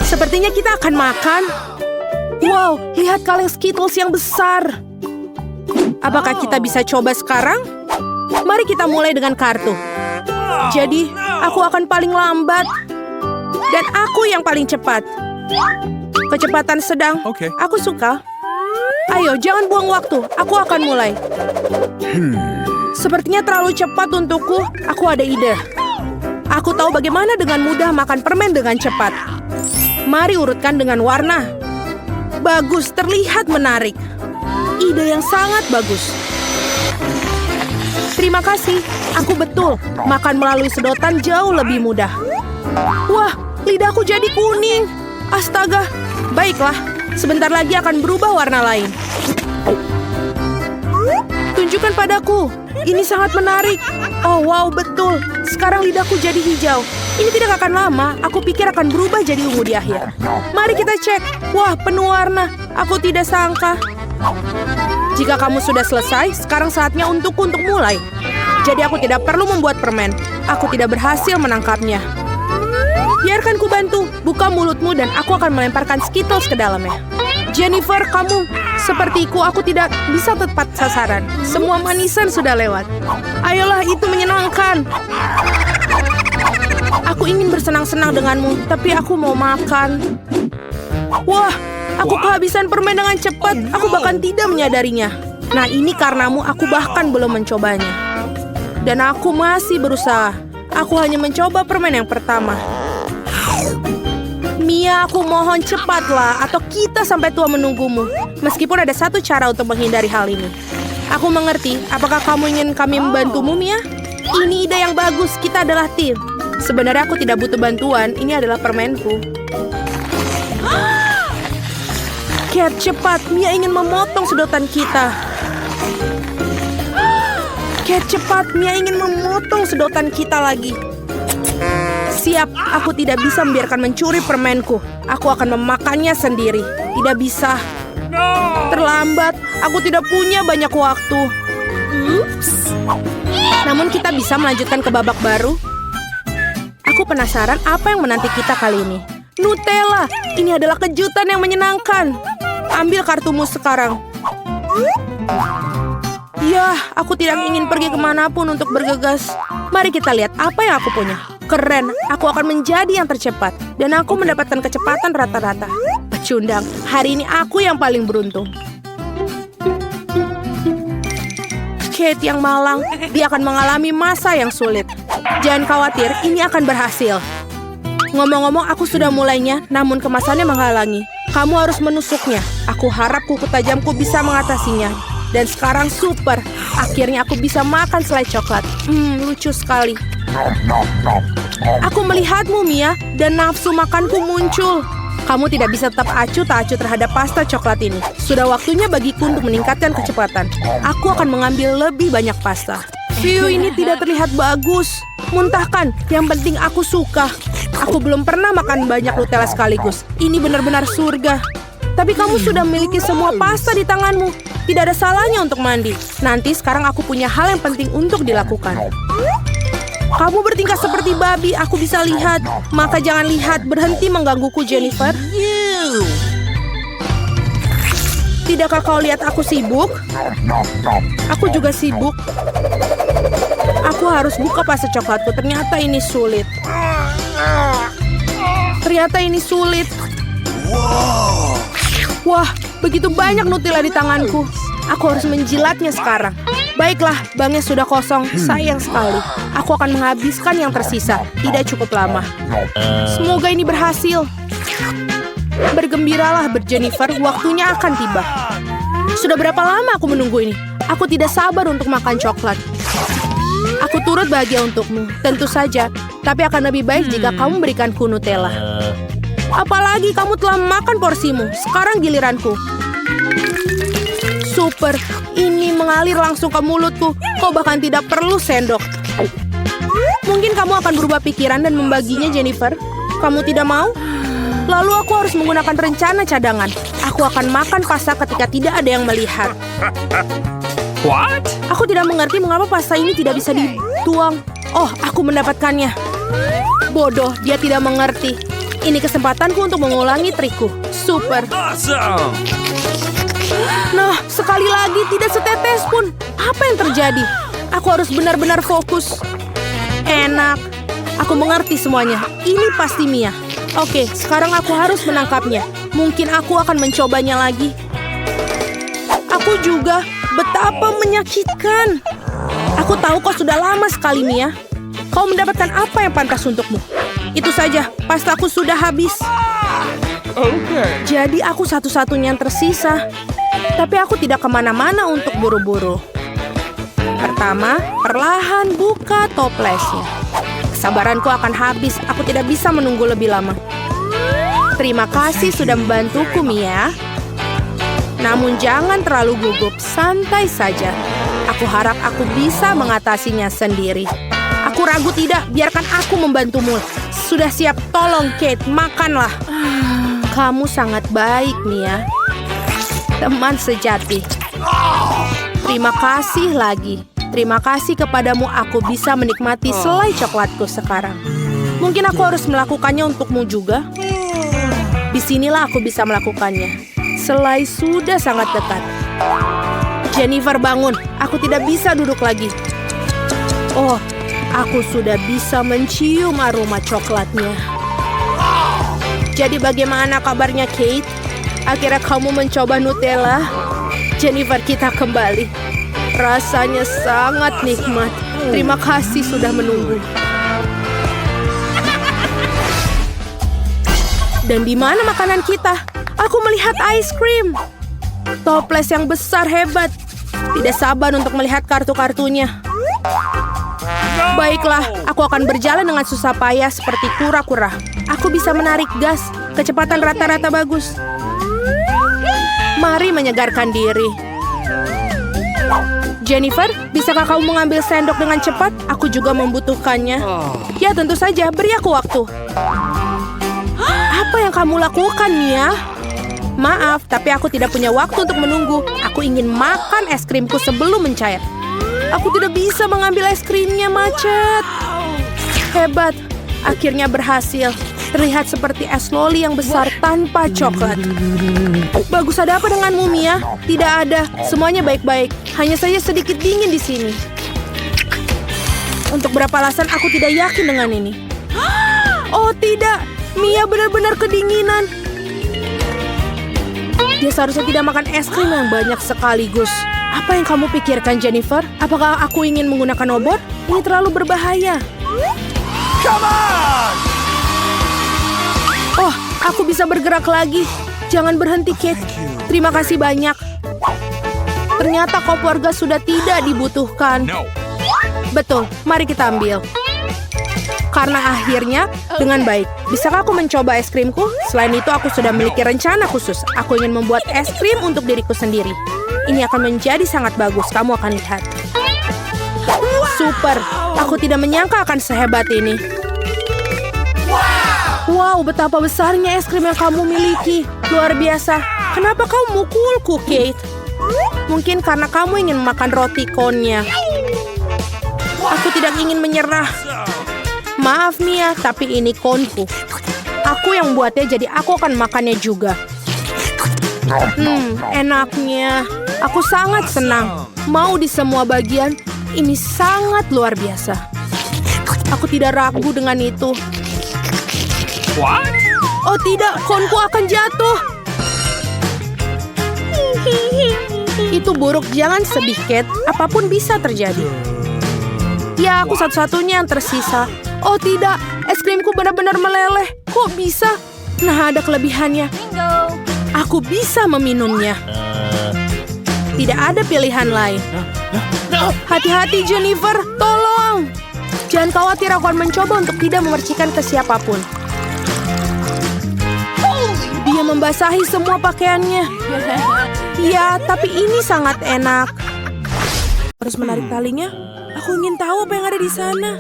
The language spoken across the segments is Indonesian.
Sepertinya kita akan makan. Wow, lihat kaleng Skittles yang besar. Apakah kita bisa coba sekarang? Mari kita mulai dengan kartu. Jadi, aku akan paling lambat. Dan aku yang paling cepat. Kecepatan sedang. Oke. Aku suka. Ayo, jangan buang waktu. Aku akan mulai. Sepertinya terlalu cepat untukku. Aku ada ide. Aku tahu bagaimana dengan mudah makan permen dengan cepat. Mari urutkan dengan warna. Bagus, terlihat menarik. Ide yang sangat bagus. Terima kasih. Aku betul. Makan melalui sedotan jauh lebih mudah. Wah, lidahku jadi kuning. Astaga. Baiklah, sebentar lagi akan berubah warna lain. Tunjukkan padaku. Ini sangat menarik. Oh, wow, betul. Sekarang lidahku jadi hijau. Ini tidak akan lama. Aku pikir akan berubah jadi ungu di akhir. Mari kita cek. Wah, penuh warna. Aku tidak sangka. Jika kamu sudah selesai, sekarang saatnya untukku untuk mulai. Jadi aku tidak perlu membuat permen. Aku tidak berhasil menangkapnya. Biarkan ku bantu. Buka mulutmu dan aku akan melemparkan Skittles ke dalamnya. Jennifer, kamu sepertiku, aku tidak bisa tepat sasaran. Semua manisan sudah lewat. Ayolah, itu menyenangkan. Aku ingin bersenang-senang denganmu, tapi aku mau makan. Wah, aku kehabisan permen dengan cepat. Aku bahkan tidak menyadarinya. Nah, ini karenamu aku bahkan belum mencobanya. Dan aku masih berusaha. Aku hanya mencoba permen yang pertama. Mia, aku mohon cepatlah, atau kita sampai tua menunggumu. Meskipun ada satu cara untuk menghindari hal ini. Aku mengerti. Apakah kamu ingin kami membantumu, Mia? Ini ide yang bagus. Kita adalah tim. Sebenarnya aku tidak butuh bantuan. Ini adalah permenku. Cat, cepat. Mia ingin memotong sedotan kita. Cat, cepat. Mia ingin memotong sedotan kita lagi. Siap, aku tidak bisa membiarkan mencuri permenku. Aku akan memakannya sendiri. Tidak bisa. Terlambat, aku tidak punya banyak waktu. Namun kita bisa melanjutkan ke babak baru. Aku penasaran apa yang menanti kita kali ini. Nutella, ini adalah kejutan yang menyenangkan. Ambil kartumu sekarang. Yah, aku tidak ingin pergi kemanapun untuk bergegas. Mari kita lihat apa yang aku punya. Keren, aku akan menjadi yang tercepat. Dan aku mendapatkan kecepatan rata-rata. Pecundang, hari ini aku yang paling beruntung. Kate yang malang, dia akan mengalami masa yang sulit. Jangan khawatir, ini akan berhasil. Ngomong-ngomong, aku sudah mulainya, namun kemasannya menghalangi. Kamu harus menusuknya. Aku harap kuku tajamku bisa mengatasinya. Dan sekarang super. Akhirnya aku bisa makan selai coklat. Lucu sekali. Aku melihatmu, Mia, dan nafsu makanku muncul. Kamu tidak bisa tetap acuh tak acuh terhadap pasta coklat ini. Sudah waktunya bagiku untuk meningkatkan kecepatan. Aku akan mengambil lebih banyak pasta. View ini tidak terlihat bagus. Muntahkan, yang penting aku suka. Aku belum pernah makan banyak Nutella sekaligus. Ini benar-benar surga. Tapi kamu sudah memiliki semua pasta di tanganmu. Tidak ada salahnya untuk mandi. Nanti sekarang aku punya hal yang penting untuk dilakukan. Kamu bertingkah seperti babi, aku bisa lihat. Maka jangan lihat, berhenti menggangguku, Jennifer. Tidakkah kau lihat aku sibuk? Aku juga sibuk. Aku harus buka pasta coklatku, ternyata ini sulit. Ternyata ini sulit. Wah, begitu banyak Nutella di tanganku. Aku harus menjilatnya sekarang. Baiklah, banknya sudah kosong. Sayang sekali. Aku akan menghabiskan yang tersisa. Tidak cukup lama. Semoga ini berhasil. Bergembiralah, Jennifer. Waktunya akan tiba. Sudah berapa lama aku menunggu ini? Aku tidak sabar untuk makan coklat. Aku turut bahagia untukmu. Tentu saja. Tapi akan lebih baik jika kamu berikanku Nutella. Apalagi kamu telah makan porsimu. Sekarang giliranku. Super. Ini mengalir langsung ke mulutku. Kau bahkan tidak perlu sendok. Mungkin kamu akan berubah pikiran dan membaginya, Jennifer. Kamu tidak mau? Lalu aku harus menggunakan rencana cadangan. Aku akan makan pasta ketika tidak ada yang melihat. What? Aku tidak mengerti mengapa pasta ini tidak bisa dituang. Oh, aku mendapatkannya. Bodoh, dia tidak mengerti. Ini kesempatanku untuk mengulangi trikku. Super. Awesome. Nah, sekali lagi tidak setetes pun. Apa yang terjadi? Aku harus benar-benar fokus. Enak. Aku mengerti semuanya. Ini pasti Mia. Oke, sekarang aku harus menangkapnya. Mungkin aku akan mencobanya lagi. Aku juga. Betapa menyakitkan. Aku tahu kau sudah lama sekali, Mia. Kau mendapatkan apa yang pantas untukmu. Itu saja, pastaku sudah habis. Jadi aku satu-satunya yang tersisa. Tapi aku tidak kemana-mana untuk buru-buru. Pertama, perlahan buka toplesnya. Kesabaranku akan habis, aku tidak bisa menunggu lebih lama. Terima kasih sudah membantuku, Mia. Namun jangan terlalu gugup, santai saja. Aku harap aku bisa mengatasinya sendiri. Aku ragu tidak, biarkan aku membantumu. Sudah siap, tolong Kate, makanlah. Kamu sangat baik, Mia. Teman sejati. Terima kasih lagi. Terima kasih kepadamu aku bisa menikmati selai coklatku sekarang. Mungkin aku harus melakukannya untukmu juga. Disinilah aku bisa melakukannya. Selai sudah sangat dekat. Jennifer bangun. Aku tidak bisa duduk lagi. Oh, aku sudah bisa mencium aroma coklatnya. Jadi bagaimana kabarnya, Kate? Akhirnya kamu mencoba Nutella? Jennifer, kita kembali. Rasanya sangat nikmat. Terima kasih sudah menunggu. Dan di mana makanan kita? Aku melihat ice cream. Toples yang besar hebat. Tidak sabar untuk melihat kartu-kartunya. Baiklah, aku akan berjalan dengan susah payah seperti kura-kura. Aku bisa menarik gas. Kecepatan rata-rata bagus. Mari menyegarkan diri. Jennifer, bisakah kamu mengambil sendok dengan cepat? Aku juga membutuhkannya. Ya, tentu saja. Beri aku waktu. Apa yang kamu lakukan, Mia? Maaf, tapi aku tidak punya waktu untuk menunggu. Aku ingin makan es krimku sebelum mencair. Aku tidak bisa mengambil es krimnya, macet. Hebat. Akhirnya berhasil. Terlihat seperti es loli yang besar tanpa coklat. Bagus, ada apa denganmu, Mia? Tidak ada. Semuanya baik-baik. Hanya saja sedikit dingin di sini. Untuk berapa alasan aku tidak yakin dengan ini. Oh, tidak. Mia benar-benar kedinginan. Dia seharusnya tidak makan es krim yang banyak sekaligus. Apa yang kamu pikirkan, Jennifer? Apakah aku ingin menggunakan obat? Ini terlalu berbahaya. Come on! Oh, aku bisa bergerak lagi. Jangan berhenti, Kate. Terima kasih banyak. Ternyata kop warga sudah tidak dibutuhkan. No. Betul, mari kita ambil. Karena akhirnya, dengan baik. Bisakah aku mencoba es krimku? Selain itu, aku sudah memiliki rencana khusus. Aku ingin membuat es krim untuk diriku sendiri. Ini akan menjadi sangat bagus, kamu akan lihat. Super, aku tidak menyangka akan sehebat ini. Wow, betapa besarnya es krim yang kamu miliki. Luar biasa. Kenapa kau mukulku, Kate? Mungkin karena kamu ingin makan roti konnya. Aku tidak ingin menyerah. Maaf, Mia, tapi ini konku. Aku yang buatnya, jadi aku akan makannya juga. Enaknya. Aku sangat senang. Mau di semua bagian, ini sangat luar biasa. Aku tidak ragu dengan itu. What? Oh tidak, konku akan jatuh. Itu buruk, jangan sedih, Kate. Apapun bisa terjadi. Ya, aku satu-satunya yang tersisa. Oh tidak, es krimku benar-benar meleleh. Kok bisa? Nah, ada kelebihannya. Aku bisa meminumnya. Tidak ada pilihan lain. Hati-hati, Jennifer. Tolong. Jangan khawatir, aku akan mencoba untuk tidak memercikan ke siapapun. Dia membasahi semua pakaiannya. Ya, tapi ini sangat enak. Harus menarik talinya. Aku ingin tahu apa yang ada di sana.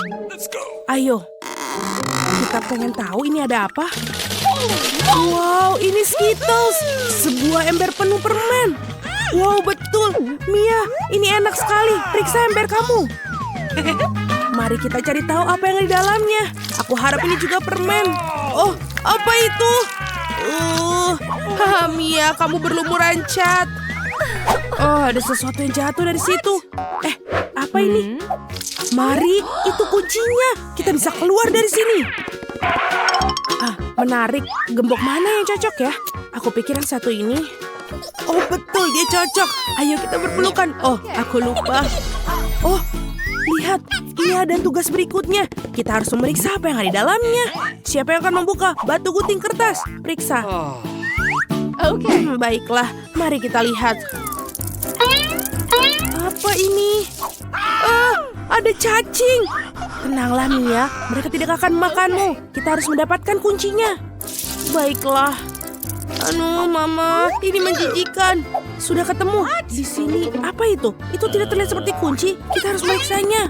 Ayo. Kita pengen tahu ini ada apa. Wow, ini Skittles. Sebuah ember penuh permen. Wow, betul. Mia, ini enak sekali. Periksa ember kamu. Mari kita cari tahu apa yang ada di dalamnya. Aku harap ini juga permen. Oh, apa itu? Haha, Mia, kamu berlumuran cat. Oh, ada sesuatu yang jatuh dari situ. Apa ini? Mari, itu kuncinya. Kita bisa keluar dari sini. Menarik. Gembok mana yang cocok ya? Aku pikir yang satu ini. Oh, betul, dia cocok. Ayo kita berpelukan. Oh, aku lupa. Oh, lihat. Ini ada tugas berikutnya. Kita harus memeriksa apa yang ada di dalamnya. Siapa yang akan membuka? Batu gunting kertas. Periksa. Baiklah, mari kita lihat. Apa ini? Ada cacing. Tenanglah, Mia. Mereka tidak akan memakanmu. Kita harus mendapatkan kuncinya. Baiklah. Mama, ini menjijikan. Sudah ketemu. Di sini, apa itu? Itu tidak terlihat seperti kunci. Kita harus meriksanya.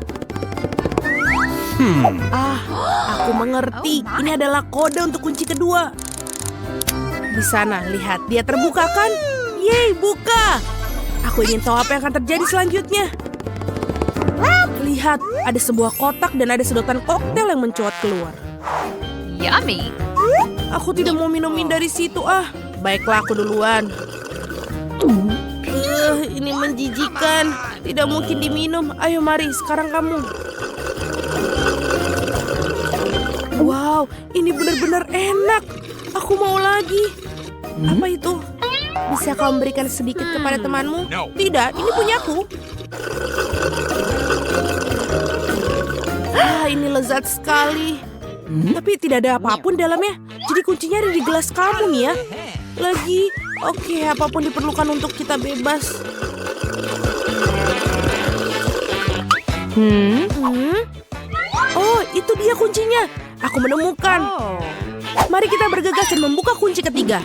Aku mengerti. Ini adalah kode untuk kunci kedua. Di sana, lihat. Dia terbuka kan? Yeay, buka. Aku ingin tahu apa yang akan terjadi selanjutnya. Lihat, ada sebuah kotak dan ada sedotan koktail yang mencuat keluar. Yummy. Aku tidak mau minumin dari situ, Baiklah, aku duluan. Ini menjijikan. Tidak mungkin diminum. Ayo, mari. Sekarang kamu. Wow, ini benar-benar enak. Aku mau lagi. Apa itu? Bisa kau memberikan sedikit kepada temanmu? No. Tidak, ini punyaku. Ini lezat sekali. Tapi tidak ada apapun dalamnya. Jadi kuncinya ada di gelas kamu, Mia. Lagi, oke, apapun diperlukan untuk kita bebas. Oh, itu dia kuncinya. Aku menemukan. Mari kita bergegas dan membuka kunci ketiga.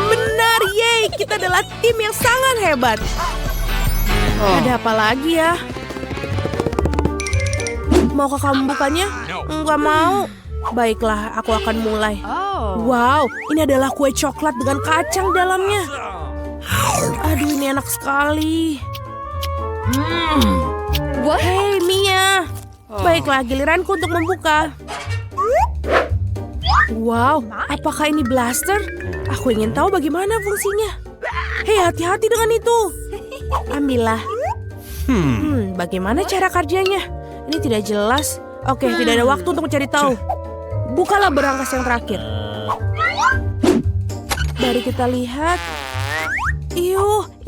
Benar, yeay. Kita adalah tim yang sangat hebat. Ada apa lagi ya? Maukah kamu membukanya? Enggak mau. Baiklah, aku akan mulai. Wow, ini adalah kue coklat dengan kacang dalamnya. Aduh, ini enak sekali. Hei, Mia. Baiklah, giliranku untuk membuka. Wow, apakah ini blaster? Aku ingin tahu bagaimana fungsinya. Hei, hati-hati dengan itu. Ambillah. Bagaimana cara kerjanya? Ini tidak jelas. Oke, tidak ada waktu untuk mencari tahu. Bukalah berangkas yang terakhir. Mari kita lihat.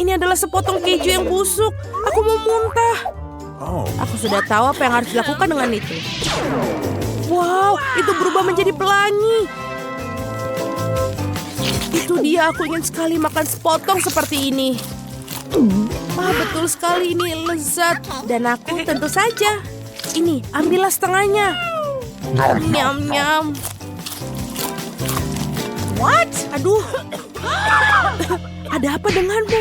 Ini adalah sepotong keju yang busuk. Aku mau muntah. Aku sudah tahu apa yang harus dilakukan dengan itu. Wow, itu berubah menjadi pelangi. Itu dia, aku ingin sekali makan sepotong seperti ini. Betul sekali, ini lezat. Dan aku tentu saja. Ini, ambillah setengahnya. Nyam-nyam. What? Aduh. Ada apa denganmu?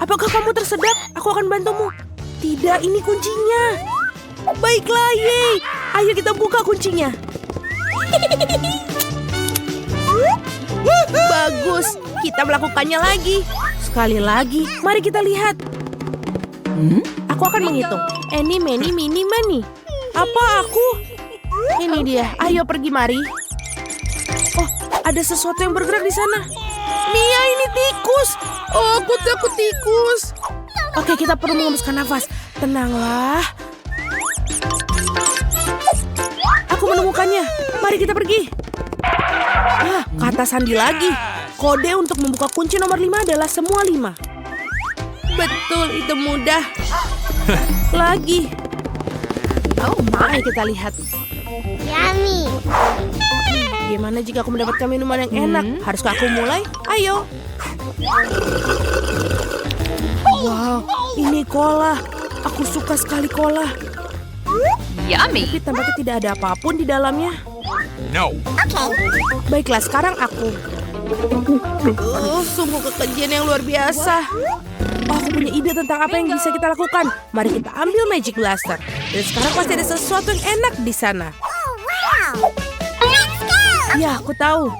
Apakah kamu tersedak? Aku akan bantumu. Tidak, ini kuncinya. Baiklah, yeay. Ayo kita buka kuncinya. Bagus, kita melakukannya lagi. Sekali lagi, mari kita lihat. Aku akan menghitung. Eni, meni, mini, mani. Apa aku? Ini dia, ayo pergi mari. Oh, ada sesuatu yang bergerak di sana. Mia, ini tikus. Oh, aku takut tikus. Oke, kita perlu mengembuskan nafas. Tenanglah. Aku menemukannya. Mari kita pergi. Kata sandi lagi. Kode untuk membuka kunci nomor 5 adalah semua 5. Betul, itu mudah. Lagi. Mari kita lihat. Yummy. Gimana jika aku mendapatkan minuman yang enak? Haruskah aku mulai? Ayo. Wow, ini cola. Aku suka sekali cola. Yummy. Tapi tampaknya tidak ada apapun di dalamnya. No. Baiklah, sekarang aku. Sungguh kekejian yang luar biasa. Aku punya ide tentang apa yang bisa kita lakukan. Mari kita ambil Magic Blaster. Dan sekarang pasti ada sesuatu yang enak di sana. Ya, aku tahu.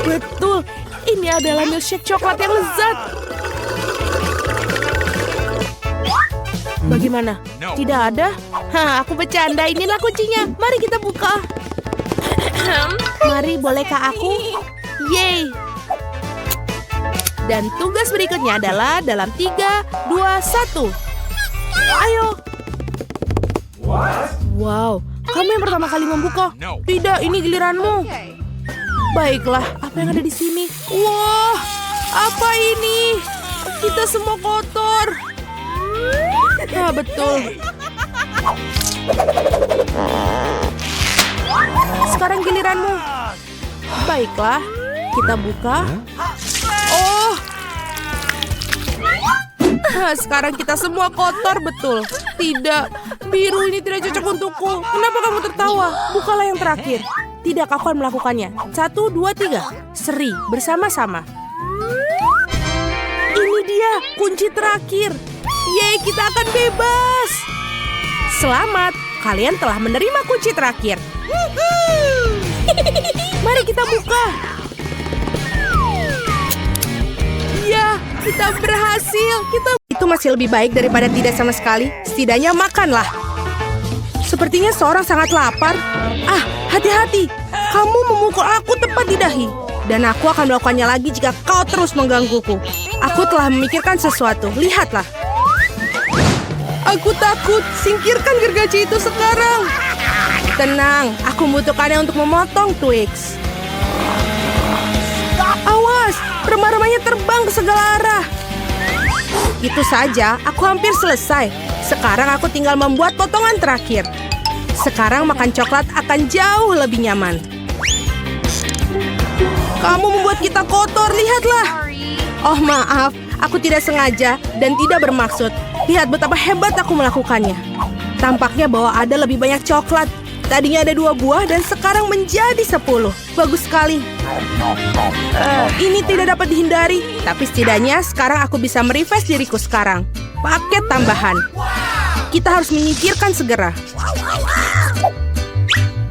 Betul, ini adalah milkshake coklat yang lezat. Bagaimana? Tidak ada? Hah, aku bercanda. Inilah kuncinya. Mari kita buka. Mari, bolehkah aku? Yeay. Dan tugas berikutnya adalah dalam 3, 2, 1. Ayo. Wow, kamu yang pertama kali membuka. Tidak, ini giliranmu. Baiklah, apa yang ada di sini? Wah, apa ini? Kita semua kotor. Nah, betul. Sekarang giliranmu. Baiklah, kita buka. Oh. Sekarang kita semua kotor, betul. Tidak, biru ini tidak cocok untukku. Kenapa kamu tertawa? Bukalah yang terakhir. Tidak, aku akan melakukannya. 1, 2, 3. Seri, bersama-sama. Ini dia, kunci terakhir. Yeay, kita akan bebas. Selamat, kalian telah menerima kunci terakhir. Mari kita buka. Ya, kita berhasil. Itu masih lebih baik daripada tidak sama sekali. Setidaknya makanlah. Sepertinya seorang sangat lapar. Ah, hati-hati. Kamu memukul aku tepat di dahi. Dan aku akan melakukannya lagi jika kau terus menggangguku. Aku telah memikirkan sesuatu. Lihatlah. Aku takut. Singkirkan gergaji itu sekarang. Tenang, aku membutuhkannya untuk memotong Twix. Awas, remah-remahnya terbang ke segala arah. Itu saja, aku hampir selesai. Sekarang aku tinggal membuat potongan terakhir. Sekarang makan coklat akan jauh lebih nyaman. Kamu membuat kita kotor, lihatlah. Oh maaf, aku tidak sengaja dan tidak bermaksud. Lihat betapa hebat aku melakukannya. Tampaknya bahwa ada lebih banyak coklat. Tadinya ada 2 buah dan sekarang menjadi 10. Bagus sekali. Ini tidak dapat dihindari. Tapi setidaknya sekarang aku bisa merefresh diriku sekarang. Paket tambahan. Kita harus menyingkirkan segera.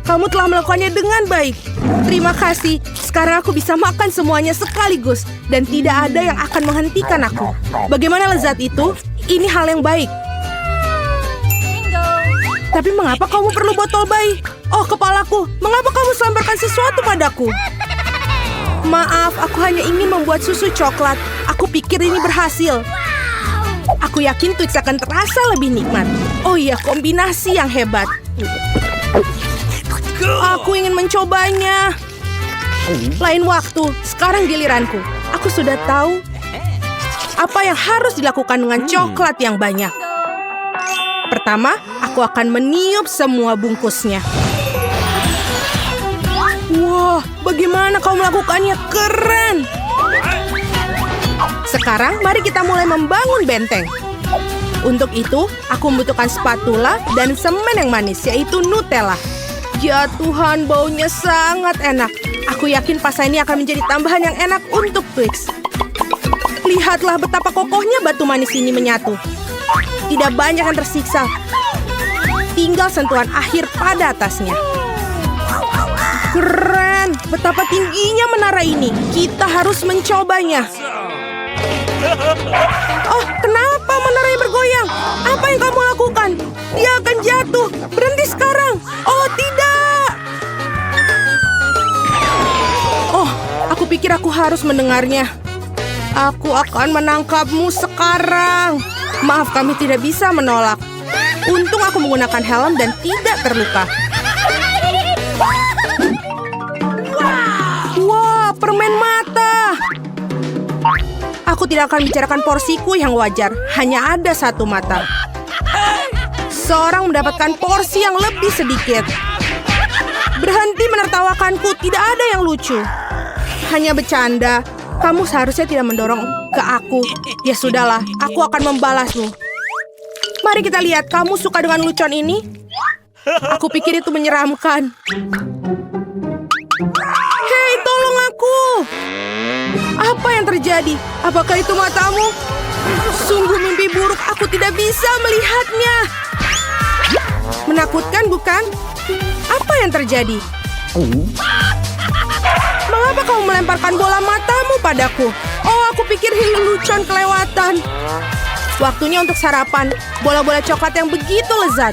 Kamu telah melakukannya dengan baik. Terima kasih. Sekarang aku bisa makan semuanya sekaligus. Dan tidak ada yang akan menghentikan aku. Bagaimana lezat itu? Ini hal yang baik. Tapi mengapa kamu perlu botol bayi? Oh, kepalaku. Mengapa kamu selemparkan sesuatu padaku? Maaf, aku hanya ingin membuat susu coklat. Aku pikir ini berhasil. Aku yakin Twix akan terasa lebih nikmat. Oh iya, kombinasi yang hebat. Aku ingin mencobanya. Lain waktu, sekarang giliranku. Aku sudah tahu apa yang harus dilakukan dengan coklat yang banyak. Pertama, aku akan meniup semua bungkusnya. Wah, bagaimana kau melakukannya? Keren! Sekarang, mari kita mulai membangun benteng. Untuk itu, aku membutuhkan spatula dan semen yang manis, yaitu Nutella. Ya Tuhan, baunya sangat enak. Aku yakin pasta ini akan menjadi tambahan yang enak untuk Twix. Lihatlah betapa kokohnya batu manis ini menyatu. Tidak banyak yang tersiksa. Tinggal sentuhan akhir pada atasnya. Keren! Betapa tingginya menara ini. Kita harus mencobanya. Oh, kenapa menaranya bergoyang? Apa yang kamu lakukan? Dia akan jatuh. Berhenti sekarang. Oh, tidak! Oh, aku pikir aku harus mendengarnya. Aku akan menangkapmu sekarang. Maaf, kami tidak bisa menolak. Untung aku menggunakan helm dan tidak terluka. Wah, permen mata. Aku tidak akan bicarakan porsiku yang wajar. Hanya ada 1 mata. Seorang mendapatkan porsi yang lebih sedikit. Berhenti menertawakanku. Tidak ada yang lucu. Hanya bercanda. Kamu seharusnya tidak mendorong ke aku. Ya sudahlah, aku akan membalasmu. Mari kita lihat, kamu suka dengan lucuan ini? Aku pikir itu menyeramkan. Hei, tolong aku! Apa yang terjadi? Apakah itu matamu? Sungguh mimpi buruk, aku tidak bisa melihatnya. Menakutkan, bukan? Apa yang terjadi? Mengapa kamu melemparkan bola matamu padaku? Oh, aku pikir ini lucuan kelewatan. Waktunya untuk sarapan. Bola-bola coklat yang begitu lezat.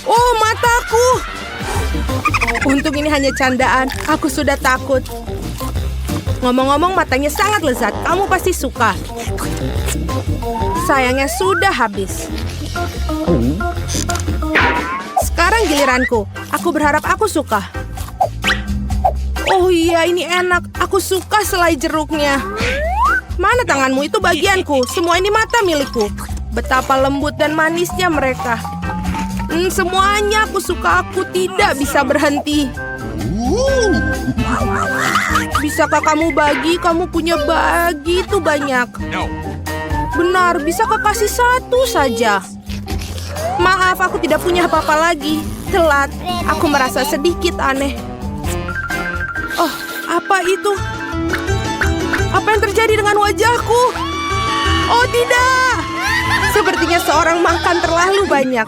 Oh, mataku. Untung ini hanya candaan. Aku sudah takut. Ngomong-ngomong, matanya sangat lezat. Kamu pasti suka. Sayangnya sudah habis. Sekarang giliranku. Aku berharap aku suka. Oh iya, ini enak. Aku suka selai jeruknya. Mana tanganmu? Itu bagianku. Semua ini mata milikku. Betapa lembut dan manisnya mereka. Semuanya aku suka. Aku tidak bisa berhenti. Bisakah kamu bagi? Kamu punya begitu banyak. No. Benar, bisakah kasih satu saja? Maaf, aku tidak punya apa-apa lagi. Telat. Aku merasa sedikit aneh. Oh, apa itu? Apa yang terjadi dengan wajahku? Oh tidak! Sepertinya seorang makan terlalu banyak.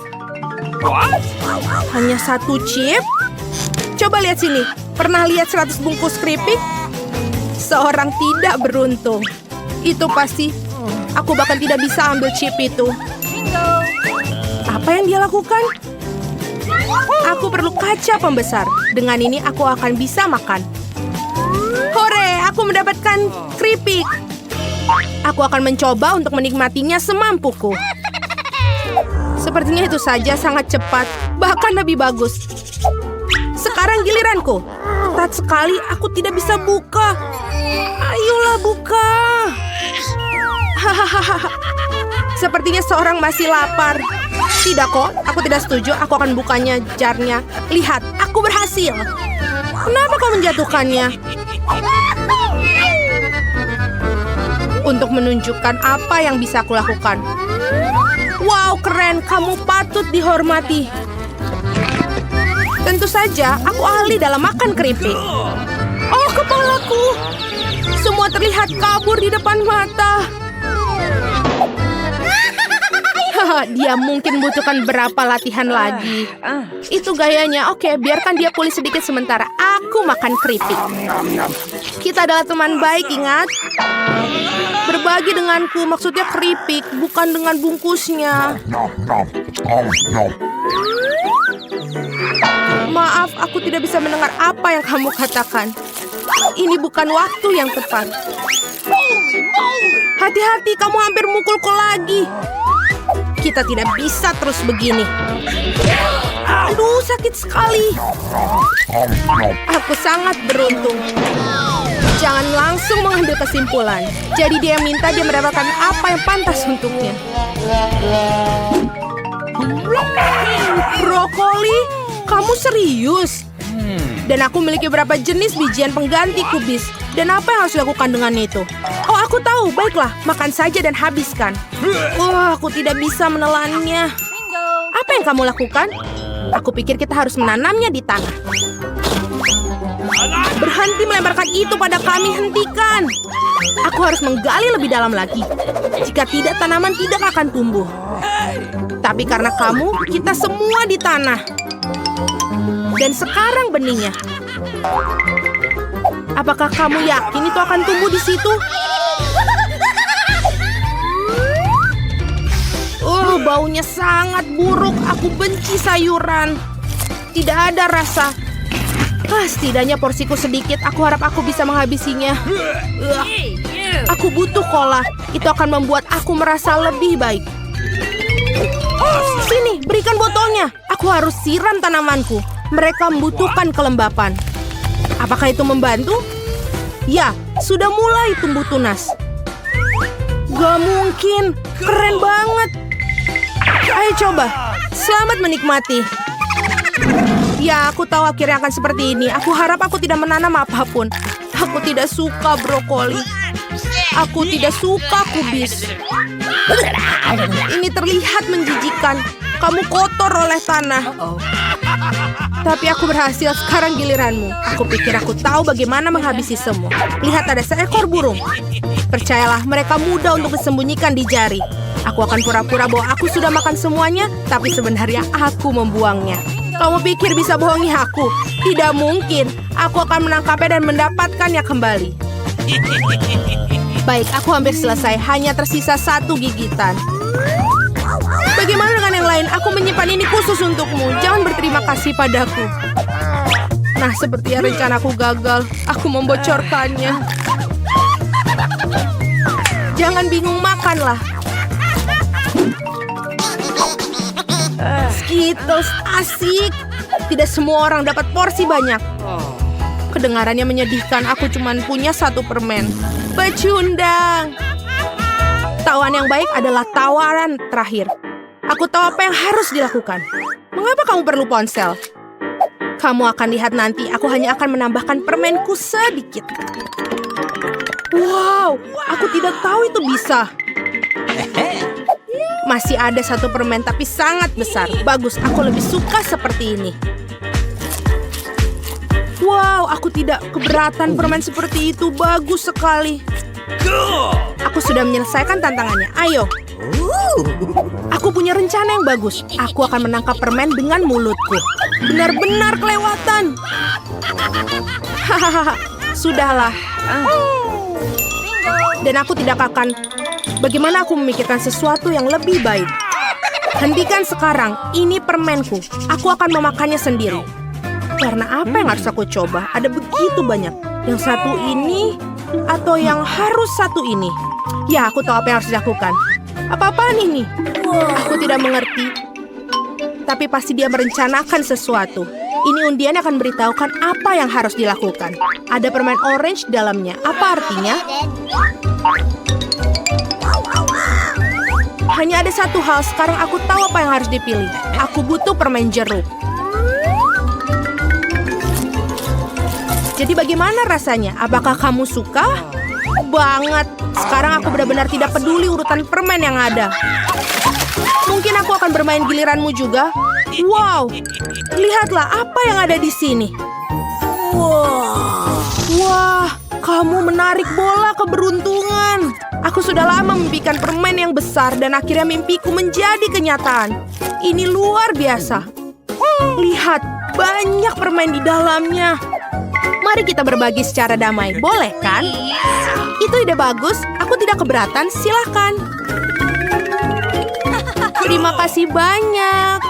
What? Hanya satu chip? Coba lihat sini. Pernah lihat 100 bungkus keripik? Seorang tidak beruntung. Itu pasti. Aku bahkan tidak bisa ambil chip itu. Apa yang dia lakukan? Aku perlu kaca pembesar. Dengan ini aku akan bisa makan. Hore, aku mendapatkan keripik. Aku akan mencoba untuk menikmatinya semampuku. Sepertinya itu saja sangat cepat, bahkan lebih bagus. Sekarang giliranku. Ketat sekali, aku tidak bisa buka. Ayolah buka. Hahaha. Sepertinya seorang masih lapar. Tidak kok, aku tidak setuju. Aku akan bukanya jarnya. Lihat, aku berhasil. Kenapa kau menjatuhkannya? Untuk menunjukkan apa yang bisa aku lakukan. Wow, keren. Kamu patut dihormati. Tentu saja, aku ahli dalam makan keripik. Oh, kepalaku. Semua terlihat kabur di depan mata. Dia mungkin butuhkan berapa latihan lagi. Itu gayanya. Oke, biarkan dia pulih sedikit sementara. Aku makan keripik. Kita adalah teman baik, ingat? Berbagi denganku, maksudnya keripik, bukan dengan bungkusnya. Maaf, aku tidak bisa mendengar apa yang kamu katakan. Ini bukan waktu yang tepat. Hati-hati, kamu hampir mukulku lagi. Kita tidak bisa terus begini. Aduh, sakit sekali. Aku sangat beruntung. Jangan langsung mengambil kesimpulan. Jadi dia minta dia mendapatkan apa yang pantas untuknya. Brokoli? Kamu serius? Dan aku memiliki beberapa jenis bijian pengganti kubis. Dan apa yang harus dilakukan dengan itu? Oh, aku tahu. Baiklah, makan saja dan habiskan. Aku tidak bisa menelannya. Apa yang kamu lakukan? Aku pikir kita harus menanamnya di tanah. Berhenti melemparkan itu pada kami, hentikan. Aku harus menggali lebih dalam lagi. Jika tidak, tanaman tidak akan tumbuh. Tapi karena kamu, kita semua di tanah. Dan sekarang benihnya. Apakah kamu yakin itu akan tumbuh di situ? Baunya sangat buruk. Aku benci sayuran. Tidak ada rasa. Setidaknya porsiku sedikit. Aku harap aku bisa menghabisinya. Aku butuh cola. Itu akan membuat aku merasa lebih baik. Sini, berikan botolnya. Aku harus siram tanamanku. Mereka membutuhkan kelembapan. Apakah itu membantu? Ya, sudah mulai tumbuh tunas. Gak mungkin. Keren banget. Ayo coba. Selamat menikmati. Ya, aku tahu akhirnya akan seperti ini. Aku harap aku tidak menanam apapun. Aku tidak suka brokoli. Aku tidak suka kubis. Ini terlihat menjijikan. Kamu kotor oleh tanah. Tapi aku berhasil. Sekarang giliranmu. Aku pikir aku tahu bagaimana menghabisi semua. Lihat, ada seekor burung. Percayalah, mereka mudah untuk disembunyikan di jari. Aku akan pura-pura bahwa aku sudah makan semuanya, tapi sebenarnya aku membuangnya. Kamu pikir bisa bohongi aku? Tidak mungkin. Aku akan menangkapnya dan mendapatkannya kembali. Baik, aku hampir selesai. Hanya tersisa 1 gigitan. Bagaimana dengan yang lain? Aku menyimpan ini khusus untukmu. Jangan berterima kasih padaku. Nah, sepertinya rencanaku gagal. Aku membocorkannya. Jangan bingung, makanlah. Skittles asik. Tidak semua orang dapat porsi banyak. Kedengarannya menyedihkan. Aku cuma punya 1 permen. Pecundang. Tawaran yang baik adalah tawaran terakhir. Aku tahu apa yang harus dilakukan. Mengapa kamu perlu ponsel? Kamu akan lihat nanti. Aku hanya akan menambahkan permenku sedikit. Wow, aku tidak tahu itu bisa. Masih ada 1 permen tapi sangat besar. Bagus, aku lebih suka seperti ini. Wow, aku tidak keberatan permen seperti itu. Bagus sekali. Aku sudah menyelesaikan tantangannya. Ayo. Aku punya rencana yang bagus. Aku akan menangkap permen dengan mulutku. Benar-benar kelewatan. Hahaha, sudahlah. Dan aku tidak akan... Bagaimana aku memikirkan sesuatu yang lebih baik? Hentikan sekarang. Ini permenku. Aku akan memakannya sendiri. Karena apa yang harus aku coba? Ada begitu banyak. Yang satu ini atau yang harus satu ini? Ya, aku tahu apa yang harus dilakukan. Apa-apaan ini? Aku tidak mengerti. Tapi pasti dia merencanakan sesuatu. Ini undian akan beritahukan apa yang harus dilakukan. Ada permen orange di dalamnya. Apa artinya? Hanya ada satu hal. Sekarang aku tahu apa yang harus dipilih. Aku butuh permen jeruk. Jadi bagaimana rasanya? Apakah kamu suka? Banget. Sekarang aku benar-benar tidak peduli urutan permen yang ada. Mungkin aku akan bermain giliranmu juga. Wow, lihatlah apa yang ada di sini. Wah, kamu menarik bola keberuntungan. Aku sudah lama memimpikan permen yang besar dan akhirnya mimpiku menjadi kenyataan. Ini luar biasa. Lihat, banyak permen di dalamnya. Mari kita berbagi secara damai, boleh kan? Itu ide bagus, aku tidak keberatan, silakan. Terima kasih banyak.